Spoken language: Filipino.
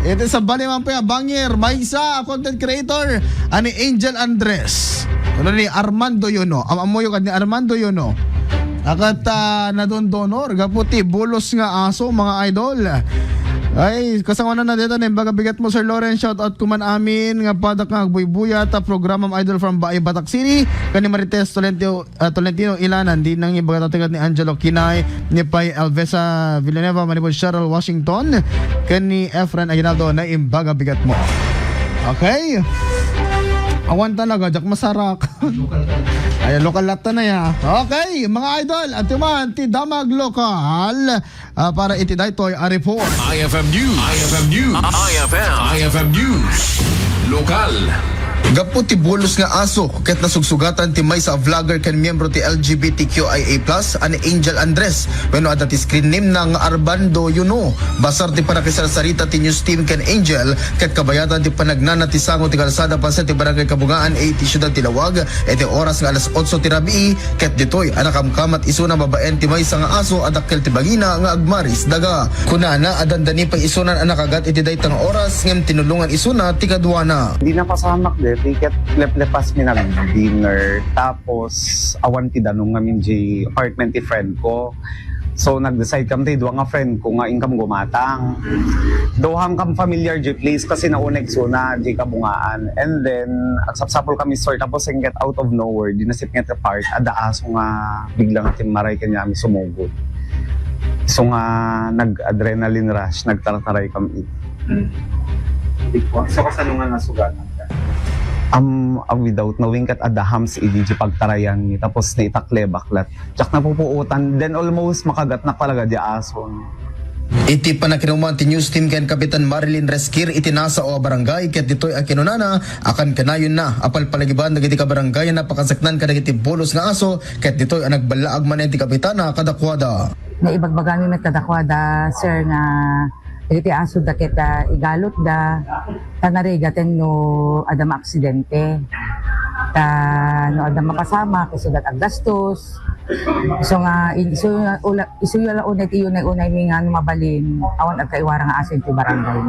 Ito sa Baliman pa Bangir, may isa content creator ani Angel Andres. Ano ni Armando Yono? Amoyo kad ni Armando Yono. Akat nadon-donor gaputi bulos nga aso mga idol. Ay, kasama na dito na baga bigat mo Sir Lawrence, shout out kuman amin nga padak nga buy-buya ta programang idol from Baay Batak City kani Marites Tolentino Ilanan din nang ibaga tagat ni Angelo Kinay ni Pai Alvesa Villanueva manipod Cheryl Washington kani Efren Aguinaldo na imbaga bigat mo. Okay? Awan talaga, jak masarak. Ay, lokal latta na ya. Okay, mga idol, at yuman, ti Damag Lokal para iti daytoy a report. IFM News. IFM News. IFM News. Lokal. Gaputi bulos nga aso ket nasugsugatan ti may sa vlogger ken miyembro ti LGBTQIA+ ani Angel Andres wenno adda ti screen name nang Armando Yuno. Basar ti panakisarita ti news team ken Angel ket kabayatan ti panagnana ti sango ti kalsada pansa ti barangay Kabungaan ti siyudad ti Lawag iti oras nga alas 8 ti rabii ket ditoy anakamkamat isuna babaen ti may nga aso adakkel ti bagina nga agmaris daga. Kunana adandani pa isunan anakagat iti daytang oras ngem tinulungan isuna ti kadwana. Hindi na pasamak de tiket lepas mi nag-dinner tapos awan ti danong ngamin di apartment ti friend ko. So nag-decide kam tayo nga friend ko nga ingkam gumatang. Dohang kam familiar di place kasi nauneg suna di Kabungaan. And then agsapsapol kami store tapos and get out of nowhere dinasip nga ti park ada aso nga biglang ti maray kanya mi sumugod. So nga nag-adrenaline rush nagtarataray kami. So kasano nga nasugatan ka? Without knowing kat adahams idi pagtarayan ni tapos na itakle baklat. Tsak napupuutan then almost makagat na talaga di ason. Iti panakinuman ti news team ken Kapitan Marilyn Resquir iti nasa o barangay ket ditoy akinunana akan kanayon na apal palagiban dagiti ka barangay na pakasaknan kadagiti bulos nga aso ket ditoy ang nagbalaag man ti kapitana kadakwada. Naibagbagamin met kadakwada sir nga iti aso da kita igalot da tanarigaten no ada maaksidente ta no ada makasama kasi dat aggastos so nga isu yala unay ti unay mi nga mabalin awan agkaiwara nga aso ti barangay.